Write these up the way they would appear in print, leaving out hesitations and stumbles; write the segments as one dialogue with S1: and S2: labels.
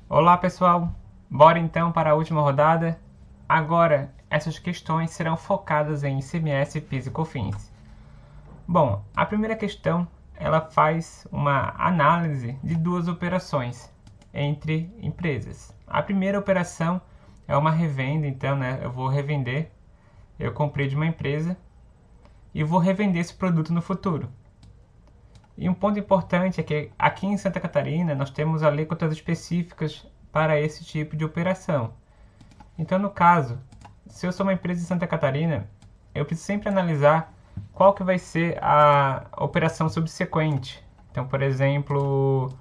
S1: Olá pessoal, bora então para a última rodada. Agora, essas questões serão focadas em ICMS, PIS e COFINS. Bom, a primeira questão, ela faz uma análise de duas operações entre empresas. A primeira operação é uma revenda, então, eu vou revender, eu comprei de uma empresa e vou revender esse produto no futuro. E um ponto importante é que aqui em Santa Catarina nós temos alíquotas específicas para esse tipo de operação. Então, no caso, se eu sou uma empresa de Santa Catarina, eu preciso sempre analisar qual que vai ser a operação subsequente. Então, por exemplo,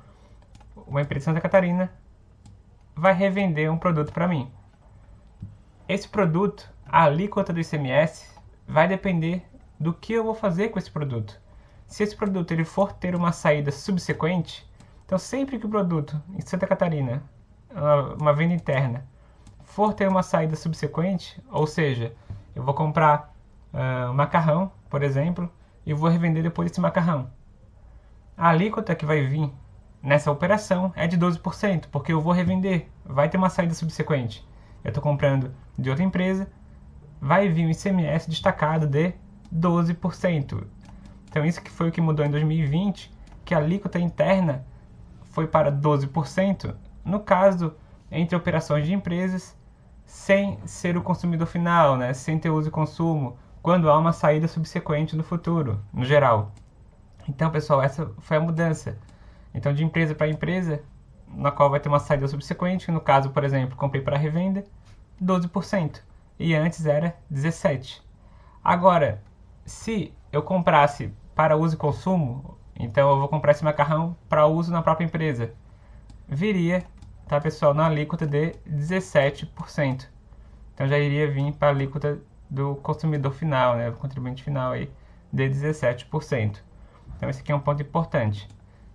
S1: uma empresa de Santa Catarina vai revender um produto para mim. Esse produto, a alíquota do ICMS, vai depender do que eu vou fazer com esse produto. Se esse produto ele for ter uma saída subsequente, então sempre que o produto em Santa Catarina, uma venda interna, for ter uma saída subsequente, ou seja, eu vou comprar um macarrão, por exemplo, e vou revender depois esse macarrão. A alíquota que vai vir nessa operação é de 12%, porque eu vou revender, vai ter uma saída subsequente. Eu estou comprando de outra empresa, vai vir um ICMS destacado de 12%. Então isso que foi o que mudou em 2020, que a alíquota interna foi para 12%, no caso, entre operações de empresas, sem ser o consumidor final, sem ter uso e consumo, quando há uma saída subsequente no futuro, no geral. Então, pessoal, essa foi a mudança. Então, de empresa para empresa, na qual vai ter uma saída subsequente, no caso, por exemplo, comprei para revenda, 12%, e antes era 17%. Agora, se eu comprasse para uso e consumo, então eu vou comprar esse macarrão para uso na própria empresa, viria, tá pessoal, na alíquota de 17%. Então já iria vir para a alíquota do consumidor final, do contribuinte final aí, de 17%. Então esse aqui é um ponto importante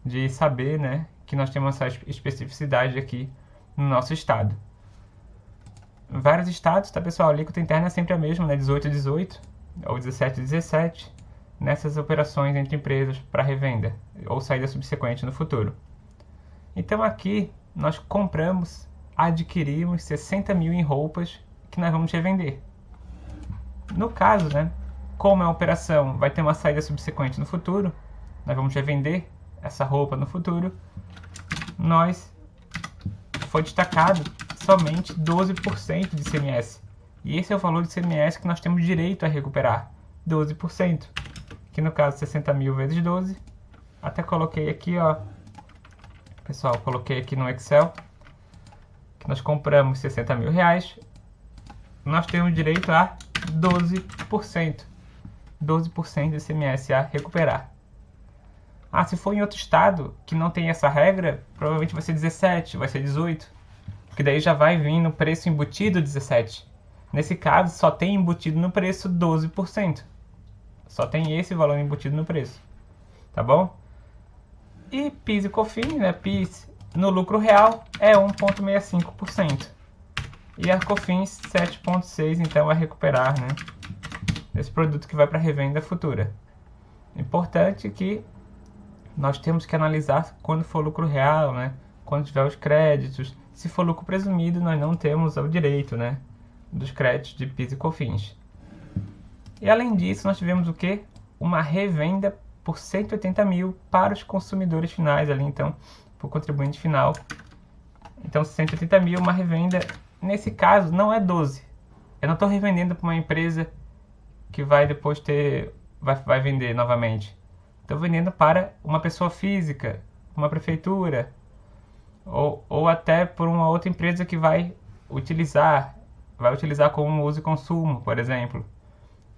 S1: de saber, que nós temos essa especificidade aqui no nosso estado. Em vários estados, tá pessoal, a alíquota interna é sempre a mesma, 18 a 18 ou 17 a 17, nessas operações entre empresas para revenda ou saída subsequente no futuro. Então aqui nós compramos, adquirimos 60 mil em roupas que nós vamos revender. No caso, como a operação vai ter uma saída subsequente no futuro, nós vamos revender essa roupa no futuro, foi destacado somente 12% de ICMS. E esse é o valor de ICMS que nós temos direito a recuperar, 12%. Que no caso 60 mil vezes 12, até coloquei aqui, pessoal, coloquei aqui no Excel, que nós compramos 60 mil reais, nós temos direito a 12%. 12% de ICMS a recuperar. Se for em outro estado que não tem essa regra, provavelmente vai ser 17, vai ser 18, porque daí já vai vir no preço embutido 17. Nesse caso, só tem embutido no preço 12%. Só tem esse valor embutido no preço. Tá bom? E PIS e COFINS, PIS no lucro real é 1,65%. E a COFINS 7,6%, então vai recuperar, esse produto que vai para revenda futura. Importante que nós temos que analisar quando for lucro real, quando tiver os créditos. Se for lucro presumido, nós não temos o direito, dos créditos de PIS e COFINS. E além disso, nós tivemos o quê? Uma revenda por 180 mil para os consumidores finais ali, então, para o contribuinte final. Então, 180 mil, uma revenda, nesse caso, não é 12. Eu não estou revendendo para uma empresa que vai depois vai vender novamente. Estou vendendo para uma pessoa física, uma prefeitura, ou até por uma outra empresa que vai utilizar como uso e consumo, por exemplo.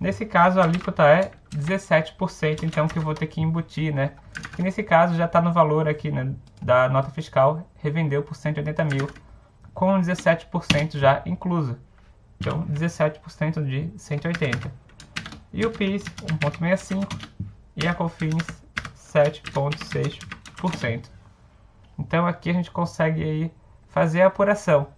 S1: Nesse caso, a alíquota é 17%, então que eu vou ter que embutir, que nesse caso já está no valor aqui, da nota fiscal, revendeu por 180 mil, com 17% já incluso. Então, 17% de 180. E o PIS, 1,65%, e a COFINS, 7,6%. Então aqui a gente consegue aí fazer a apuração.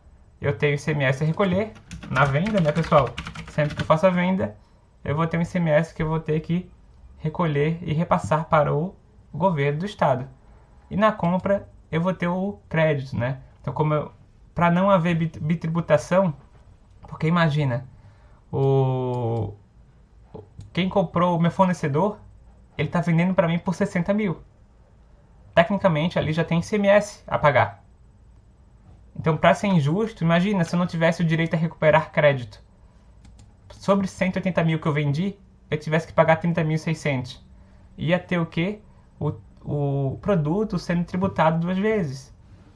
S1: Eu tenho ICMS a recolher na venda, pessoal? Sempre que eu faço a venda, eu vou ter um ICMS que eu vou ter que recolher e repassar para o governo do estado. E na compra, eu vou ter o crédito, Então, para não haver bitributação, porque imagina, o quem comprou o meu fornecedor, ele está vendendo para mim por 60 mil. Tecnicamente, ali já tem ICMS a pagar. Então, para ser injusto, imagina se eu não tivesse o direito a recuperar crédito. Sobre 180 mil que eu vendi, eu tivesse que pagar 30.600. Ia ter o quê? O produto sendo tributado 2 vezes.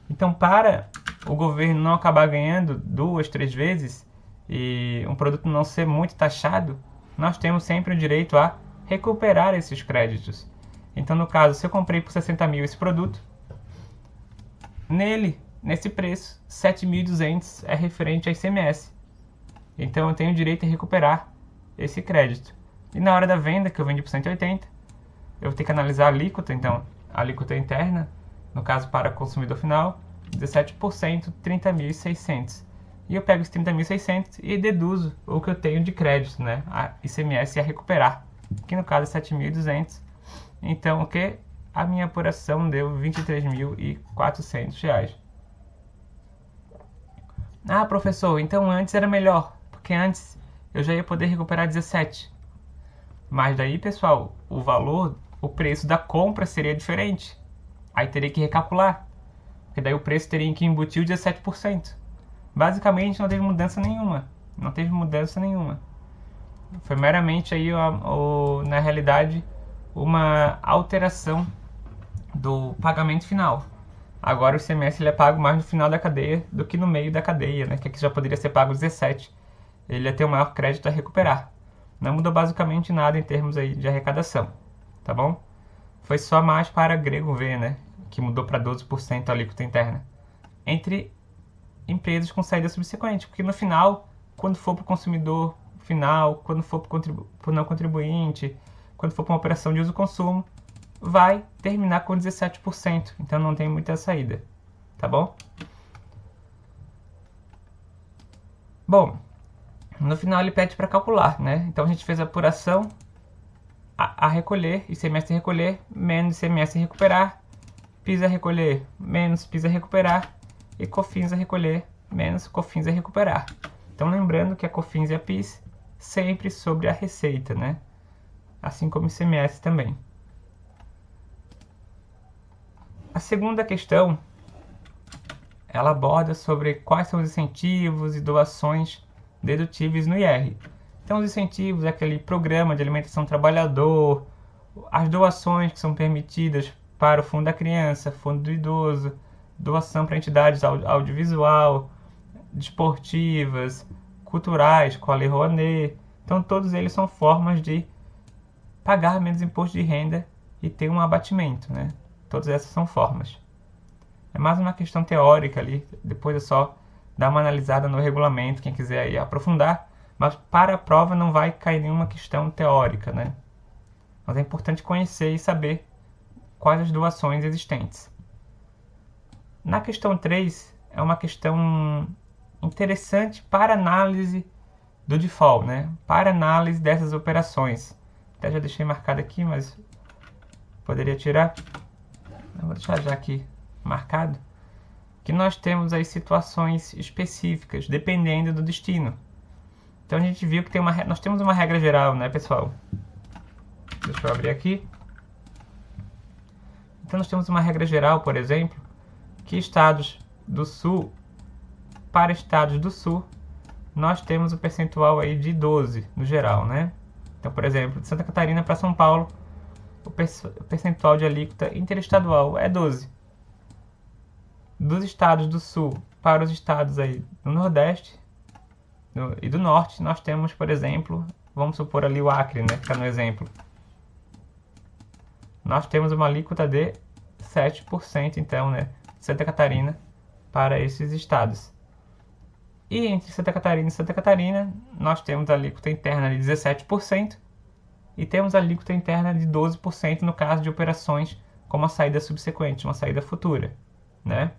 S1: Então, para o governo não acabar ganhando 2, 3 vezes e um produto não ser muito taxado, nós temos sempre o direito a recuperar esses créditos. Então, no caso, se eu comprei por 60 mil esse produto, nesse preço, 7.200 é referente a ICMS. Então, eu tenho o direito a recuperar esse crédito. E na hora da venda, que eu vendi por 180, eu vou ter que analisar a alíquota. Então, a alíquota interna, no caso para consumidor final, 17%, 30.600. E eu pego os 30.600 e deduzo o que eu tenho de crédito, né? A ICMS a recuperar, que no caso é 7.200. Então, o que? A minha apuração deu R$ 23.400. Ah, professor, então antes era melhor, porque antes eu já ia poder recuperar 17. Mas daí, pessoal, o valor, o preço da compra seria diferente. Aí teria que recalcular, porque daí o preço teria que embutir o 17%. Basicamente não teve mudança nenhuma. Não teve mudança nenhuma. Foi meramente aí, na realidade, uma alteração do pagamento final. Agora o ICMS ele é pago mais no final da cadeia do que no meio da cadeia, né? Que aqui já poderia ser pago 17. Ele ia ter um maior crédito a recuperar. Não mudou basicamente nada em termos aí de arrecadação, tá bom? Foi só mais para grego V, né? Que mudou para 12% a alíquota interna. Entre empresas com saída subsequente, porque no final, quando for para o consumidor final, quando for para o não contribuinte, quando for para uma operação de uso-consumo, vai terminar com 17%, então não tem muita saída, tá bom? Bom, no final ele pede para calcular, né? Então a gente fez a apuração a recolher, ICMS a recolher, menos ICMS a recuperar, PIS a recolher, menos PIS a recuperar, e COFINS a recolher, menos COFINS a recuperar. Então lembrando que a COFINS e a PIS sempre sobre a receita, né? Assim como o ICMS também. A segunda questão, ela aborda sobre quais são os incentivos e doações dedutíveis no IR. Então, os incentivos é aquele programa de alimentação do trabalhador, as doações que são permitidas para o Fundo da Criança, Fundo do Idoso, doação para entidades audiovisual, desportivas, culturais, com a Lei Rouanet. Então, todos eles são formas de pagar menos imposto de renda e ter um abatimento, né? Todas essas são formas. É mais uma questão teórica ali, depois é só dar uma analisada no regulamento, quem quiser aí aprofundar, mas para a prova não vai cair nenhuma questão teórica, né? Mas é importante conhecer e saber quais as doações existentes. Na questão 3, é uma questão interessante para análise do default, né? Para análise dessas operações. Até já deixei marcado aqui, mas poderia tirar. Eu vou deixar já aqui marcado. Que nós temos aí situações específicas, dependendo do destino. Então a gente viu que nós temos uma regra geral, né, pessoal? Deixa eu abrir aqui. Então nós temos uma regra geral, por exemplo, que estados do Sul, para estados do Sul, nós temos o percentual aí de 12 no geral, né? Então, por exemplo, de Santa Catarina para São Paulo, o percentual de alíquota interestadual é 12. Dos estados do Sul para os estados aí do Nordeste e do Norte, nós temos, por exemplo, vamos supor ali o Acre, né, que está no exemplo. Nós temos uma alíquota de 7%, então, né, Santa Catarina para esses estados. E entre Santa Catarina e Santa Catarina, nós temos a alíquota interna de 17% e temos a alíquota interna de 12% no caso de operações com uma saída subsequente, uma saída futura, né?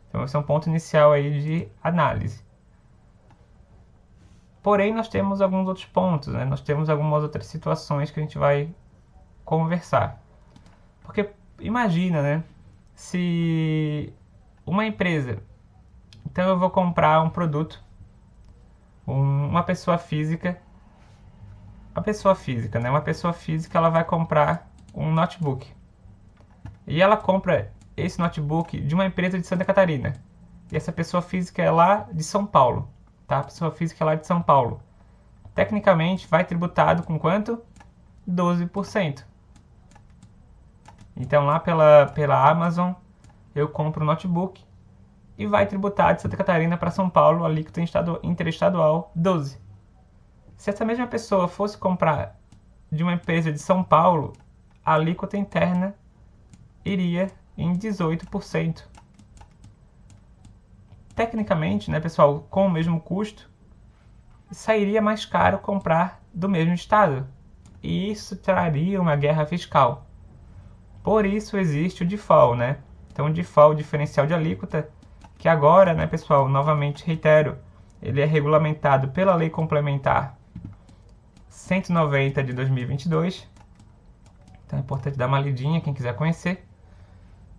S1: Então esse é um ponto inicial aí de análise. Porém, nós temos alguns outros pontos, né? Nós temos algumas outras situações que a gente vai conversar. Porque imagina, né? Se uma empresa Então eu vou comprar um produto, uma pessoa física, né? Uma pessoa física ela vai comprar um notebook. E ela compra esse notebook de uma empresa de Santa Catarina. E essa pessoa física é lá de São Paulo, tá? A pessoa física é lá de São Paulo. Tecnicamente vai tributado com quanto? 12%. Então lá pela Amazon eu compro o notebook e vai tributar de Santa Catarina para São Paulo, a alíquota interestadual 12%. Se essa mesma pessoa fosse comprar de uma empresa de São Paulo, a alíquota interna iria em 18%. Tecnicamente, né, pessoal, com o mesmo custo, sairia mais caro comprar do mesmo estado. E isso traria uma guerra fiscal. Por isso existe o DIFAL, né? Então o DIFAL, o diferencial de alíquota, que agora, né, pessoal, novamente reitero, ele é regulamentado pela Lei Complementar 190 de 2022. Então é importante dar uma lidinha, quem quiser conhecer.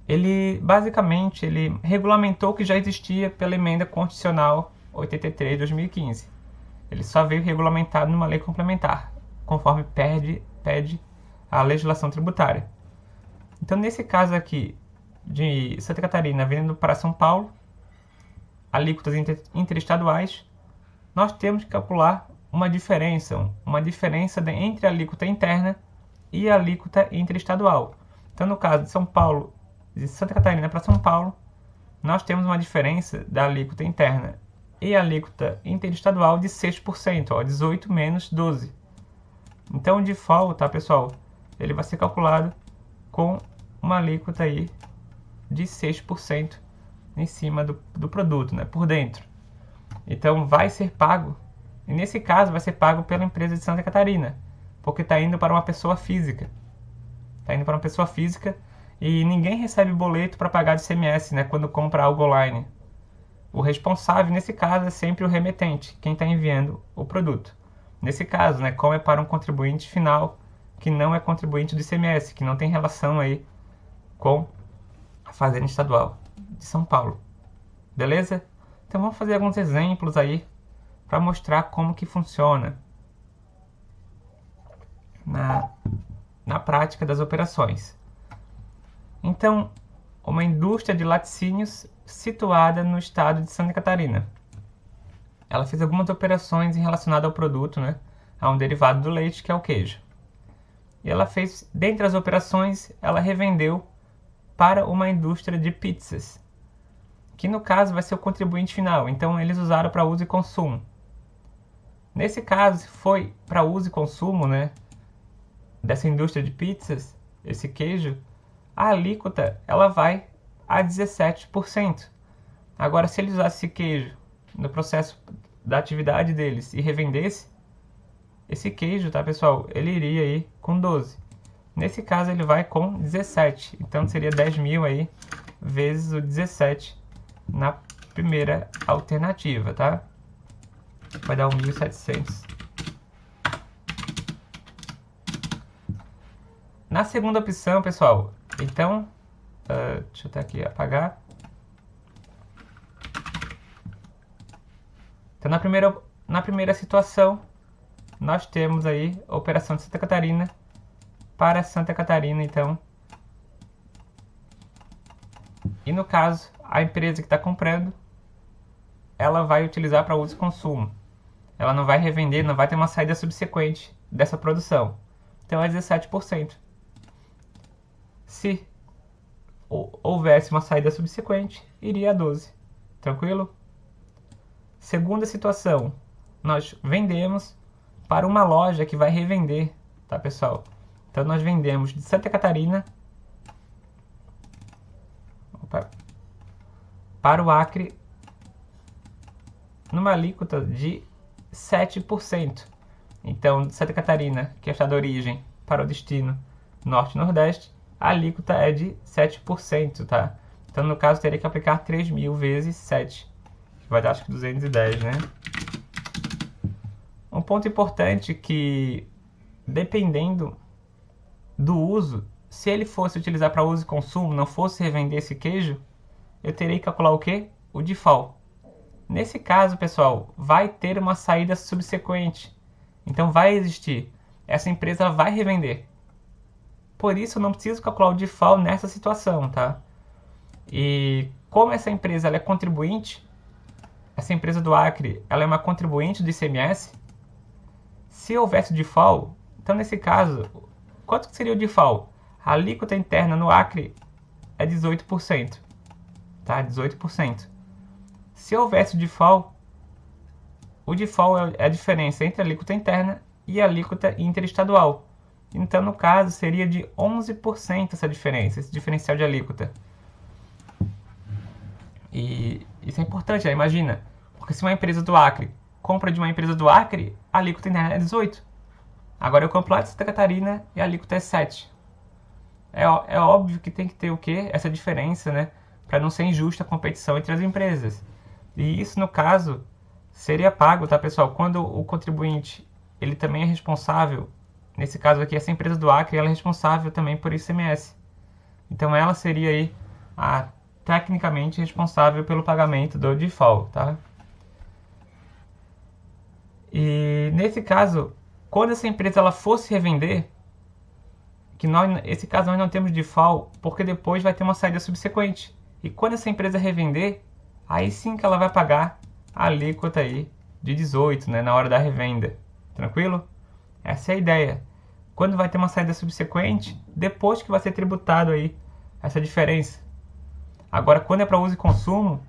S1: Ele, basicamente, ele regulamentou o que já existia pela Emenda Constitucional 83 de 2015. Ele só veio regulamentado numa lei complementar, conforme pede a legislação tributária. Então, nesse caso aqui, de Santa Catarina vindo para São Paulo, alíquotas interestaduais, nós temos que calcular uma diferença entre a alíquota interna e a alíquota interestadual. Então, no caso de São Paulo, de Santa Catarina para São Paulo, nós temos uma diferença da alíquota interna e a alíquota interestadual de 6%, ó, 18 menos 12. Então, o default, tá, pessoal, ele vai ser calculado com uma alíquota aí de 6% em cima do produto, né, por dentro. Então, vai ser pago, e nesse caso vai ser pago pela empresa de Santa Catarina, porque está indo para uma pessoa física. Está indo para uma pessoa física e ninguém recebe boleto para pagar de ICMS, né, quando compra algo online. O responsável, nesse caso, é sempre o remetente, quem está enviando o produto. Nesse caso, né, como é para um contribuinte final, que não é contribuinte do ICMS, que não tem relação aí com a Fazenda Estadual de São Paulo. Beleza? Então vamos fazer alguns exemplos aí para mostrar como que funciona na prática das operações. Então, uma indústria de laticínios situada no estado de Santa Catarina. Ela fez algumas operações relacionadas ao produto, né, a um derivado do leite, que é o queijo. E ela fez, dentre as operações, ela revendeu para uma indústria de pizzas, que no caso vai ser o contribuinte final. Então eles usaram para uso e consumo. Nesse caso, foi para uso e consumo, né, dessa indústria de pizzas, esse queijo, a alíquota ela vai a 17%. Agora, se eles usassem esse queijo no processo da atividade deles e revendesse, esse queijo, tá, pessoal, ele iria aí com 12. Nesse caso, ele vai com 17. Então, seria 10 mil aí vezes o 17 na primeira alternativa, tá? Vai dar 1.700. Na segunda opção, pessoal, então, deixa eu até aqui apagar. Então, na primeira situação, nós temos aí a operação de Santa Catarina para Santa Catarina, então. E no caso, a empresa que está comprando, ela vai utilizar para uso e consumo. Ela não vai revender, não vai ter uma saída subsequente dessa produção. Então é 17%. Se houvesse uma saída subsequente, iria a 12%. Tranquilo? Segunda situação, nós vendemos para uma loja que vai revender, tá, pessoal? Então nós vendemos de Santa Catarina para o Acre numa alíquota de 7%. Então, de Santa Catarina, que é o estado de origem, para o destino Norte e Nordeste, a alíquota é de 7%, tá? Então, no caso, teria que aplicar 3 mil vezes 7, que vai dar, acho que 210, né? Um ponto importante que, dependendo do uso, se ele fosse utilizar para uso e consumo, não fosse revender esse queijo, eu teria que calcular o quê? O DIFAL. Nesse caso, pessoal, vai ter uma saída subsequente. Então vai existir. Essa empresa vai revender. Por isso eu não preciso calcular o default nessa situação, tá? E como essa empresa ela é contribuinte, essa empresa do Acre ela é uma contribuinte do ICMS, se houvesse o default, então nesse caso, quanto que seria o default? A alíquota interna no Acre é 18%, tá? 18%. Se houvesse o default é a diferença entre a alíquota interna e a alíquota interestadual. Então, no caso, seria de 11% essa diferença, esse diferencial de alíquota. E isso é importante, né? Imagina, porque se uma empresa do Acre compra de uma empresa do Acre, a alíquota interna é 18%. Agora eu compro lá de Santa Catarina e a alíquota é 7%. É óbvio que tem que ter o quê? Essa diferença, né? Para não ser injusta a competição entre as empresas. E isso, no caso, seria pago, tá, pessoal? Quando o contribuinte ele também é responsável, nesse caso aqui, essa empresa do Acre, ela é responsável também por ICMS. Então ela seria aí tecnicamente responsável pelo pagamento do default, tá? E nesse caso, quando essa empresa ela fosse revender, que esse caso nós não temos default, porque depois vai ter uma saída subsequente. E quando essa empresa revender, aí sim que ela vai pagar a alíquota aí de 18, né, na hora da revenda. Tranquilo? Essa é a ideia. Quando vai ter uma saída subsequente, depois que vai ser tributado aí essa diferença. Agora, quando é para uso e consumo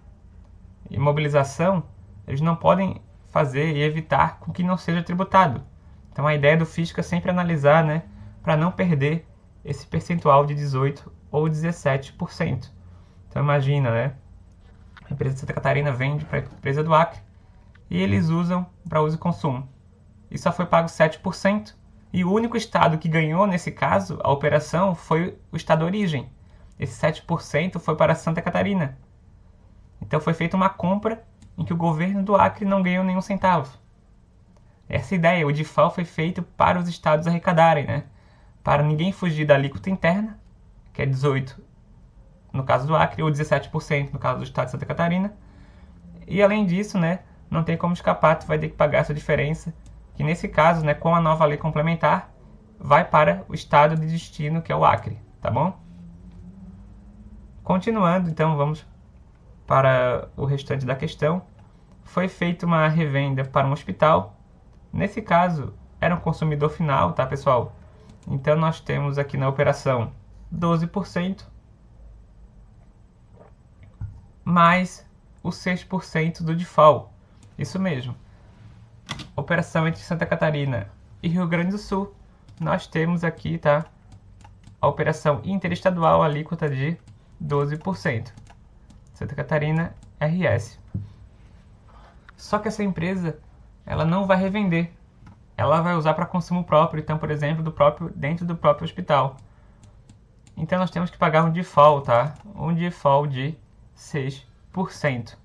S1: e mobilização, eles não podem fazer e evitar com que não seja tributado. Então a ideia do fisco é sempre analisar, né, para não perder esse percentual de 18 ou 17%. Então imagina, né, a empresa de Santa Catarina vende para a empresa do Acre e eles usam para uso e consumo. E só foi pago 7%. E o único estado que ganhou nesse caso a operação foi o estado origem. Esse 7% foi para Santa Catarina. Então foi feita uma compra em que o governo do Acre não ganhou nenhum centavo. Essa ideia, o default foi feito para os estados arrecadarem, né? Para ninguém fugir da alíquota interna, que é 18% no caso do Acre, ou 17% no caso do estado de Santa Catarina. E além disso, né, não tem como escapar, tu vai ter que pagar essa diferença, que nesse caso, né, com a nova lei complementar, vai para o estado de destino, que é o Acre, tá bom? Continuando, então, vamos para o restante da questão. Foi feita uma revenda para um hospital. Nesse caso, era um consumidor final, tá, pessoal? Então, nós temos aqui na operação 12%, mais os 6% do default. Isso mesmo. Operação entre Santa Catarina e Rio Grande do Sul, nós temos aqui, tá, a operação interestadual, alíquota de 12%. Santa Catarina, RS. Só que essa empresa, ela não vai revender. Ela vai usar para consumo próprio, então, por exemplo, dentro do próprio hospital. Então nós temos que pagar um default, tá? Um default de 6%.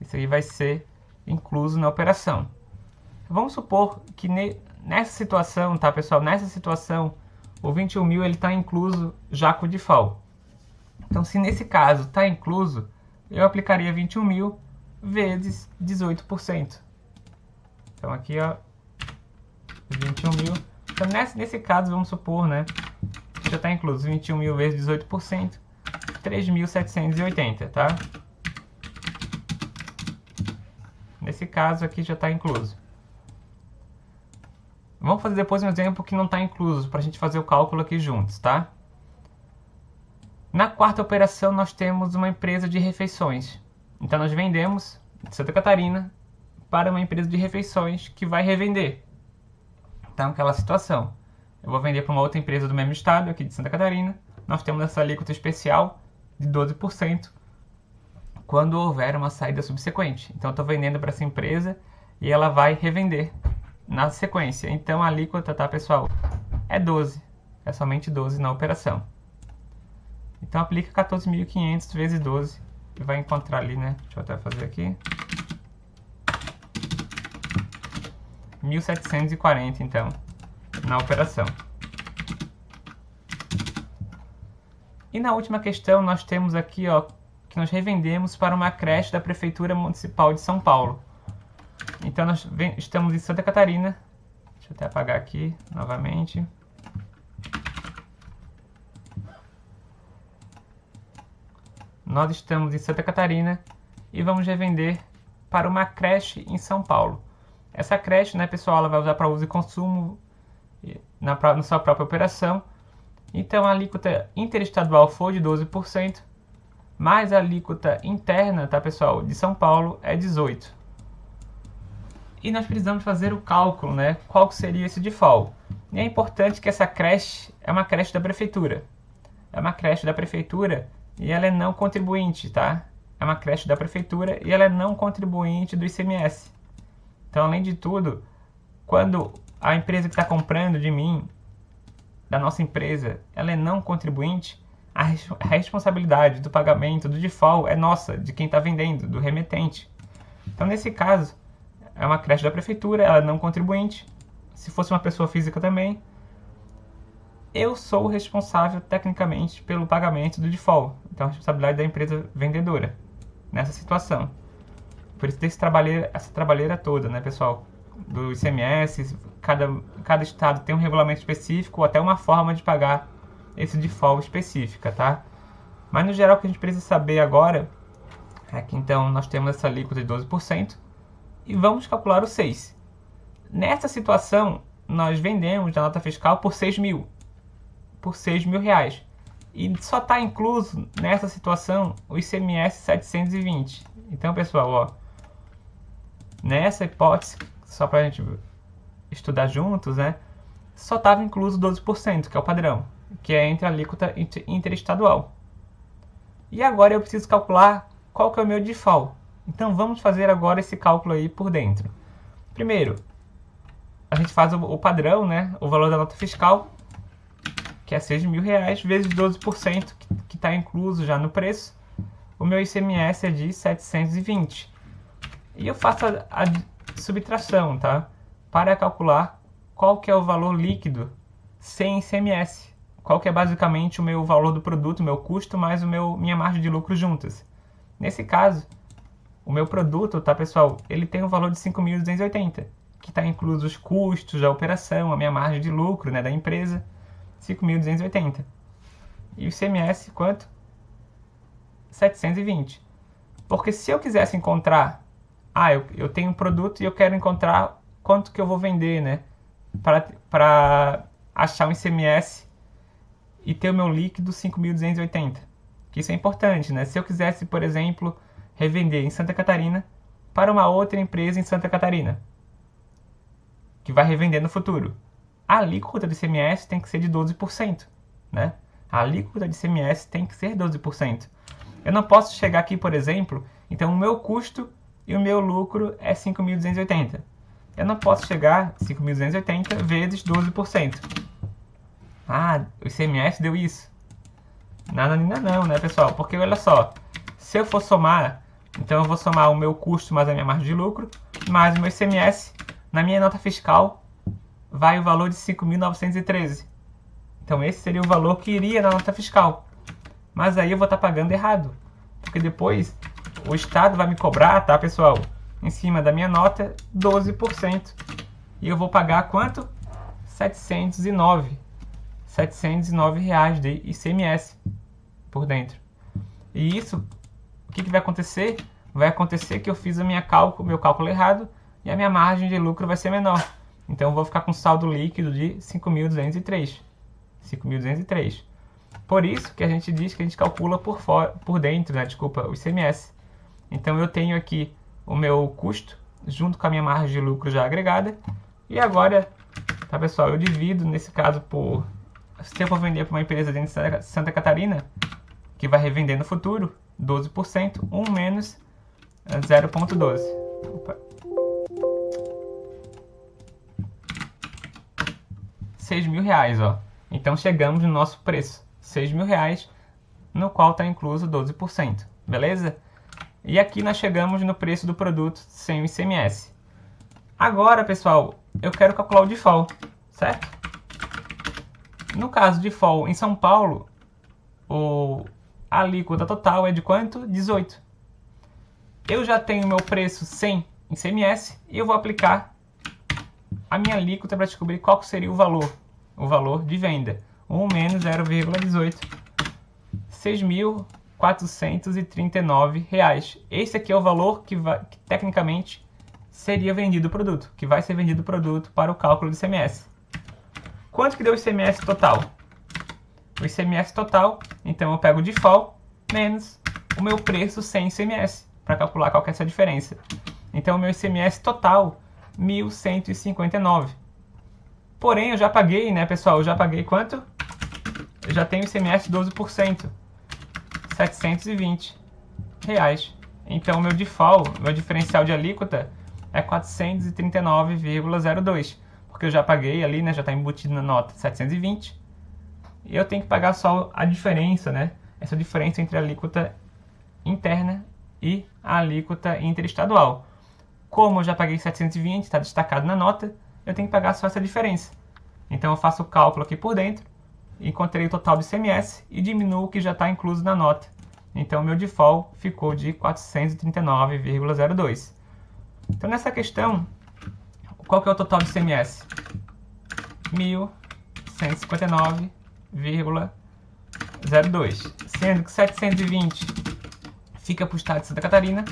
S1: Isso aí vai ser incluso na operação. Vamos supor que nessa situação, tá, pessoal? Nessa situação, o 21 mil ele está incluso já com o default. Então, se nesse caso está incluso, eu aplicaria 21 mil vezes 18%. Então, aqui, ó, 21 mil. Então, nesse caso, vamos supor, né, que já está incluso 21 mil vezes 18%, 3.780, tá? Nesse caso aqui já está incluso. Vamos fazer depois um exemplo que não está incluso, para a gente fazer o cálculo aqui juntos, tá? Na quarta operação, nós temos uma empresa de refeições. Então, nós vendemos de Santa Catarina para uma empresa de refeições que vai revender. Então, aquela situação. Eu vou vender para uma outra empresa do mesmo estado, aqui de Santa Catarina. Nós temos essa alíquota especial de 12% quando houver uma saída subsequente. Então, eu estou vendendo para essa empresa e ela vai revender na sequência. Então, a alíquota, tá, pessoal? É 12. É somente 12 na operação. Então, aplica 14.500 vezes 12 e vai encontrar ali, né? Deixa eu até fazer aqui. 1.740, então, na operação. E na última questão, nós temos aqui, ó, que nós revendemos para uma creche da Prefeitura Municipal de São Paulo. Então nós estamos em Santa Catarina. Deixa eu até apagar aqui novamente. Nós estamos em Santa Catarina e vamos revender para uma creche em São Paulo. Essa creche, né, pessoal, ela vai usar para uso e consumo na sua própria operação. Então a alíquota interestadual foi de 12%, mais a alíquota interna, tá, pessoal, de São Paulo é 18%. E nós precisamos fazer o cálculo, né, qual seria esse default. E é importante que essa creche é uma creche da prefeitura. É uma creche da prefeitura e ela é não contribuinte, tá? É uma creche da prefeitura e ela é não contribuinte do ICMS. Então, além de tudo, quando a empresa que está comprando de mim, da nossa empresa, ela é não contribuinte, a responsabilidade do pagamento do default é nossa, de quem está vendendo, do remetente. Então, nesse caso, é uma creche da prefeitura, ela é não contribuinte. Se fosse uma pessoa física também, eu sou o responsável tecnicamente pelo pagamento do default. Então, a responsabilidade da empresa vendedora nessa situação. Por isso tem essa trabalheira toda, né, pessoal? Do ICMS, cada estado tem um regulamento específico ou até uma forma de pagar esse default específica, tá? Mas no geral o que a gente precisa saber agora é que então nós temos essa alíquota de 12% e vamos calcular o 6. Nessa situação, nós vendemos a nota fiscal por 6 mil. Por 6 mil reais. E só está incluso nessa situação o ICMS 720. Então, pessoal, ó, nessa hipótese, só para a gente estudar juntos, né, só estava incluso 12%, que é o padrão, que é entre a alíquota interestadual. E agora eu preciso calcular qual que é o meu default. Então vamos fazer agora esse cálculo aí por dentro. Primeiro, a gente faz o padrão, né, o valor da nota fiscal, que é 6 mil reais, vezes 12%, que está incluso já no preço. O meu ICMS é de 720. E eu faço a subtração, tá? Para calcular qual que é o valor líquido sem ICMS. Qual que é basicamente o meu valor do produto, o meu custo, mais minha margem de lucro juntas. Nesse caso, o meu produto, tá, pessoal, ele tem um valor de 5.280, que está incluso os custos da operação, a minha margem de lucro, né, da empresa, 5.280. E o ICMS, quanto? 720. Porque se eu quisesse encontrar, eu tenho um produto e eu quero encontrar quanto que eu vou vender, né, para achar um ICMS e ter o meu líquido 5.280. Que isso é importante, né? Se eu quisesse, por exemplo, revender em Santa Catarina para uma outra empresa em Santa Catarina, que vai revender no futuro, a alíquota de ICMS tem que ser de 12%, né? A alíquota de ICMS tem que ser 12%. Eu não posso chegar aqui, por exemplo, então o meu custo e o meu lucro é 5.280. Eu não posso chegar 5.280 vezes 12%. O ICMS deu isso. Nada não, né, pessoal? Porque olha só, se eu for somar, então eu vou somar o meu custo mais a minha margem de lucro, mais o meu ICMS, na minha nota fiscal vai o valor de 5.913. Então esse seria o valor que iria na nota fiscal. Mas aí eu vou estar pagando errado. Porque depois o Estado vai me cobrar, tá, pessoal? Em cima da minha nota, 12%. E eu vou pagar quanto? 709 reais de ICMS por dentro. E isso, o que vai acontecer? Vai acontecer que eu fiz meu cálculo errado e a minha margem de lucro vai ser menor. Então eu vou ficar com saldo líquido de 5.203. 5.203. Por isso que a gente diz que a gente calcula por dentro, né? Desculpa, o ICMS. Então eu tenho aqui o meu custo junto com a minha margem de lucro já agregada. E agora, tá, pessoal, eu divido nesse caso por... Se eu for vender para uma empresa dentro de Santa Catarina, que vai revender no futuro, 12%, 1 menos 0,12. Opa. 6 mil reais, ó. Então chegamos no nosso preço, 6 mil reais, no qual está incluso 12%, beleza? E aqui nós chegamos no preço do produto sem o ICMS. Agora, pessoal, eu quero calcular o default, certo? No caso de default em São Paulo, a alíquota total é de quanto? 18. Eu já tenho meu preço sem ICMS e eu vou aplicar a minha alíquota para descobrir qual seria o valor de venda. 1 menos 0,18, R$ 6.439. Esse aqui é o valor que tecnicamente seria vendido o produto, que vai ser vendido o produto para o cálculo do ICMS. Quanto que deu o ICMS total? O ICMS total, então eu pego o default menos o meu preço sem ICMS, para calcular qual que é essa diferença. Então o meu ICMS total, 1.159. Porém, eu já paguei, né, pessoal? Eu já paguei quanto? Eu já tenho ICMS 12%, R$ 720. Então, o meu default, meu diferencial de alíquota é 439,02. Porque eu já paguei ali, né, já está embutido na nota 720. E eu tenho que pagar só a diferença, né? Essa diferença entre a alíquota interna e a alíquota interestadual. Como eu já paguei 720, está destacado na nota, eu tenho que pagar só essa diferença. Então eu faço o cálculo aqui por dentro, encontrei o total do ICMS e diminuo o que já está incluso na nota. Então o meu default ficou de 439,02. Então nessa questão, qual que é o total do ICMS? 1.159,02. Sendo que 720 fica para o estado de Santa Catarina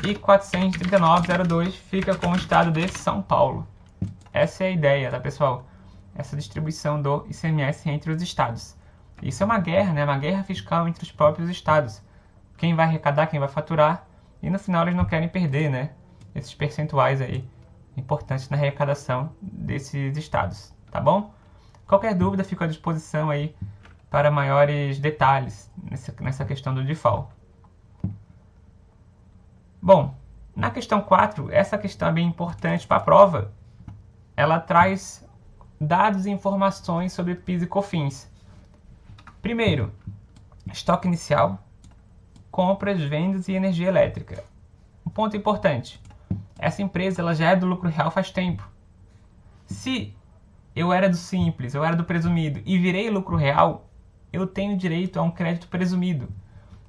S1: e 439,02 fica com o estado de São Paulo. Essa é a ideia, tá, pessoal? Essa distribuição do ICMS entre os estados. Isso é uma guerra, né? Uma guerra fiscal entre os próprios estados. Quem vai arrecadar, quem vai faturar, e no final eles não querem perder, né? Esses percentuais aí importantes na arrecadação desses estados, tá bom? Qualquer dúvida, fico à disposição aí para maiores detalhes nessa questão do default. Bom, na questão 4, essa questão é bem importante para a prova. Ela traz dados e informações sobre PIS e COFINS. Primeiro, estoque inicial, compras, vendas e energia elétrica. Um ponto importante, essa empresa ela já é do lucro real faz tempo. Se eu era do simples, eu era do presumido e virei lucro real, eu tenho direito a um crédito presumido,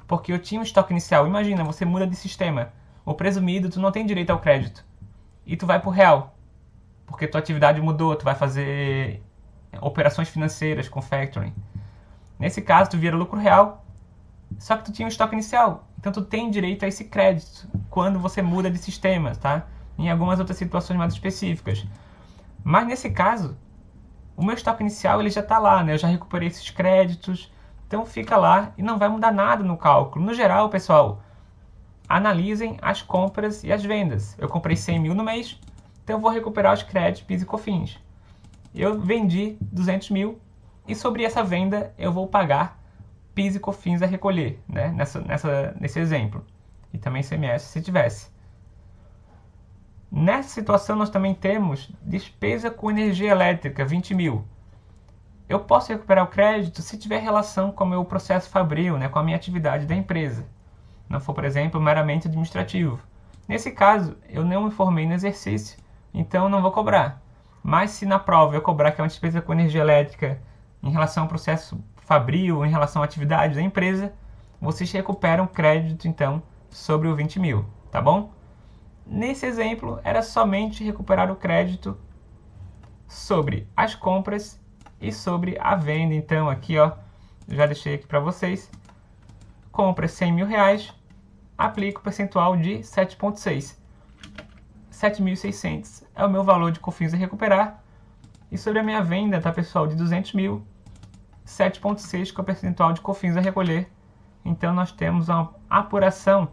S1: porque eu tinha um estoque inicial. Imagina, você muda de sistema. O presumido, tu não tem direito ao crédito. E tu vai pro real, porque tua atividade mudou, tu vai fazer operações financeiras com factoring. Nesse caso, tu vira lucro real, só que tu tinha um estoque inicial. Então tu tem direito a esse crédito quando você muda de sistema, tá? Em algumas outras situações mais específicas. Mas nesse caso, o meu estoque inicial ele já está lá, né? Eu já recuperei esses créditos, então fica lá e não vai mudar nada no cálculo. No geral, pessoal, analisem as compras e as vendas. Eu comprei 100 mil no mês, então eu vou recuperar os créditos PIS e COFINS. Eu vendi 200 mil e sobre essa venda eu vou pagar PIS e COFINS a recolher, né? Nesse exemplo. E também ICMS se tivesse. Nessa situação nós também temos despesa com energia elétrica, 20 mil. Eu posso recuperar o crédito se tiver relação com o meu processo fabril, né? Com a minha atividade da empresa. Não for, por exemplo, meramente administrativo. Nesse caso, eu não me formei no exercício, então eu não vou cobrar. Mas se na prova eu cobrar que é uma despesa com energia elétrica em relação ao processo fabril, em relação à atividade da empresa, vocês recuperam crédito, então, sobre o 20 mil, tá bom? Nesse exemplo, era somente recuperar o crédito sobre as compras e sobre a venda. Então, aqui, ó, já deixei aqui para vocês. Compra 100 mil reais, aplico o percentual de 7,6. 7.600 é o meu valor de COFINS a recuperar. E sobre a minha venda, tá, pessoal, de 200 mil, 7,6 que é o percentual de COFINS a recolher. Então, nós temos uma apuração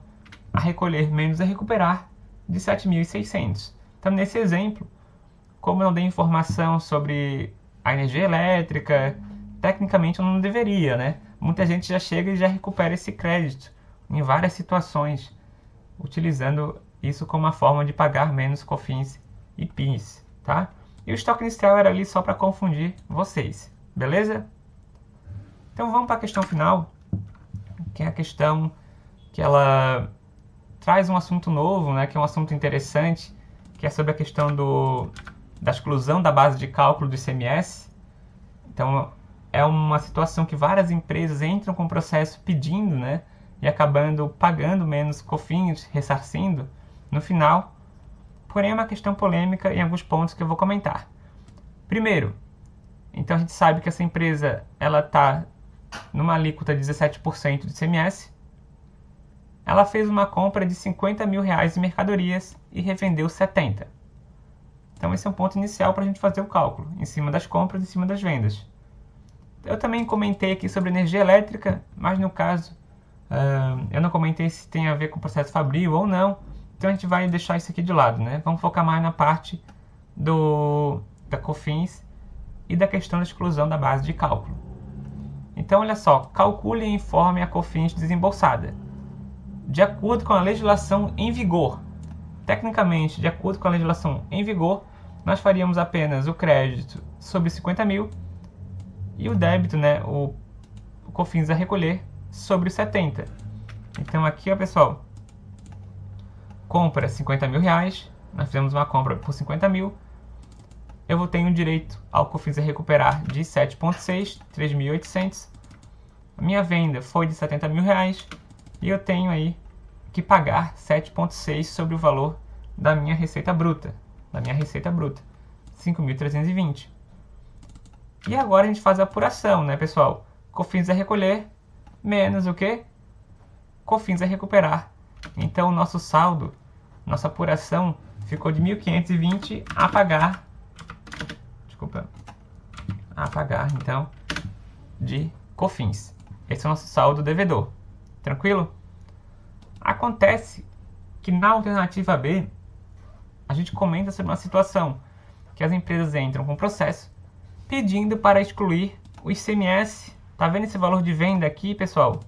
S1: a recolher menos a recuperar de 7.600. Então, nesse exemplo, como eu não dei informação sobre a energia elétrica, tecnicamente eu não deveria, né? Muita gente já chega e já recupera esse crédito em várias situações, utilizando isso como uma forma de pagar menos COFINS e PIS, tá? E o estoque inicial era ali só para confundir vocês, beleza? Então vamos para a questão final, que é a questão que ela traz um assunto novo, né, que é um assunto interessante, que é sobre a questão da exclusão da base de cálculo do ICMS. Então, é uma situação que várias empresas entram com o processo pedindo, né, e acabando pagando menos COFINS, ressarcindo no final. Porém, é uma questão polêmica em alguns pontos que eu vou comentar. Primeiro, então a gente sabe que essa empresa ela está numa alíquota de 17% de ICMS. Ela fez uma compra de R$50 mil em mercadorias e revendeu 70. Então esse é um ponto inicial para a gente fazer o cálculo, em cima das compras e em cima das vendas. Eu também comentei aqui sobre energia elétrica, mas no caso eu não comentei se tem a ver com o processo fabril ou não. Então a gente vai deixar isso aqui de lado, né? Vamos focar mais na parte da COFINS e da questão da exclusão da base de cálculo. Então olha só, calcule e informe a COFINS desembolsada. De acordo com a legislação em vigor, tecnicamente, de acordo com a legislação em vigor, nós faríamos apenas o crédito sobre 50 mil e o débito, né, o COFINS a recolher sobre 70. Então aqui, ó, pessoal, compra 50 mil reais, nós fizemos uma compra por 50 mil, eu vou ter um direito ao COFINS a recuperar de 7,6, 3.800. A minha venda foi de 70 mil reais e eu tenho aí que pagar 7,6 sobre o valor da minha receita bruta, 5.320. E agora a gente faz a apuração, né, pessoal? COFINS a recolher menos o que? COFINS a recuperar. Então o nosso saldo, nossa apuração ficou de 1.520 a pagar, então, de COFINS. Esse é o nosso saldo devedor. Tranquilo? Acontece que na alternativa B, a gente comenta sobre uma situação que as empresas entram com processo pedindo para excluir o ICMS. Tá vendo esse valor de venda aqui, pessoal?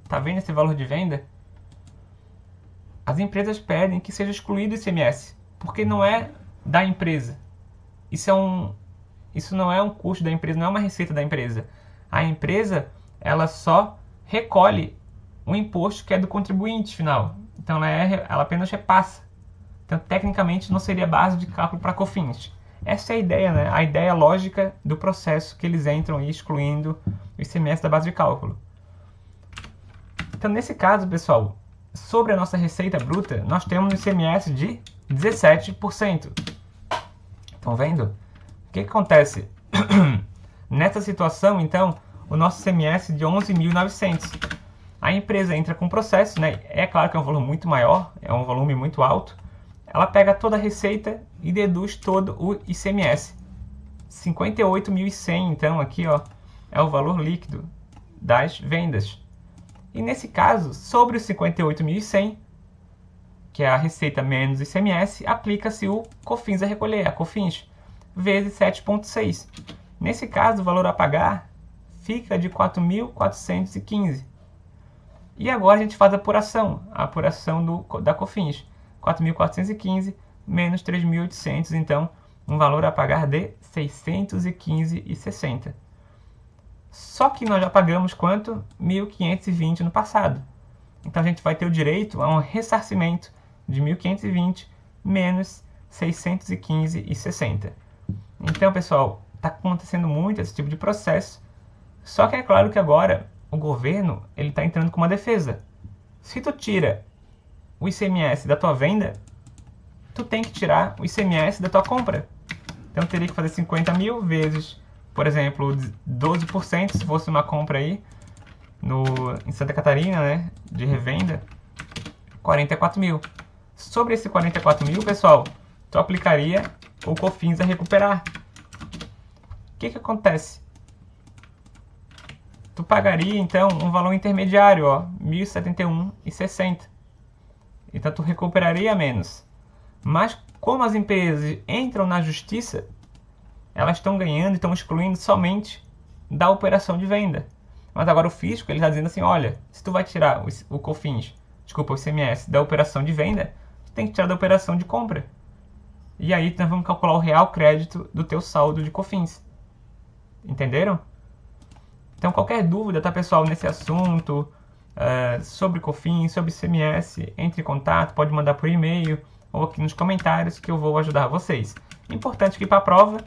S1: Tá vendo esse valor de venda? As empresas pedem que seja excluído o ICMS, porque não é da empresa. Isso não é um custo da empresa, não é uma receita da empresa. A empresa, ela só recolhe um imposto que é do contribuinte final. Então ela apenas repassa. Então tecnicamente não seria base de cálculo para COFINS. Essa é a ideia, né? A ideia lógica do processo que eles entram aí excluindo o ICMS da base de cálculo. Então nesse caso, pessoal, sobre a nossa receita bruta, nós temos um ICMS de 17%. Estão vendo? O que acontece? Nessa situação, então, o nosso ICMS é de 11.900. A empresa entra com processo, né? É claro que é um volume muito maior, é um volume muito alto. Ela pega toda a receita e deduz todo o ICMS. 58.100, então, aqui, ó, é o valor líquido das vendas. E nesse caso, sobre os 58.100, que é a receita menos ICMS, aplica-se o COFINS a recolher, a COFINS, vezes 7,6. Nesse caso, o valor a pagar fica de 4.415. E agora a gente faz a apuração da COFINS. 4.415 menos 3.800, então um valor a pagar de 615,60. Só que nós já pagamos quanto? 1.520 no passado. Então a gente vai ter o direito a um ressarcimento de 1.520 menos 615,60. Então, pessoal, está acontecendo muito esse tipo de processo. Só que é claro que agora o governo ele está entrando com uma defesa. Se tu tira o ICMS da tua venda, tu tem que tirar o ICMS da tua compra. Então teria que fazer 50 mil vezes, por exemplo, 12%, se fosse uma compra aí em Santa Catarina, né, de revenda, 44 mil. Sobre esse 44 mil, pessoal, tu aplicaria o COFINS a recuperar. O que acontece? Tu pagaria, então, um valor intermediário, ó, 1.071,60. Então tu recuperaria menos. Mas como as empresas entram na justiça, elas estão ganhando e estão excluindo somente da operação de venda. Mas agora o fisco ele está dizendo assim, olha, se tu vai tirar o COFINS, o ICMS da operação de venda, tu tem que tirar da operação de compra. E aí nós vamos calcular o real crédito do teu saldo de COFINS. Entenderam? Então qualquer dúvida, tá, pessoal, nesse assunto, sobre COFINS, sobre ICMS, entre em contato, pode mandar por e-mail ou aqui nos comentários que eu vou ajudar vocês. Importante que para a prova,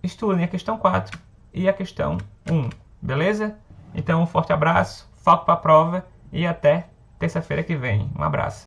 S1: estudem a questão 4 e a questão 1, beleza? Então um forte abraço, foco para a prova e até terça-feira que vem. Um abraço.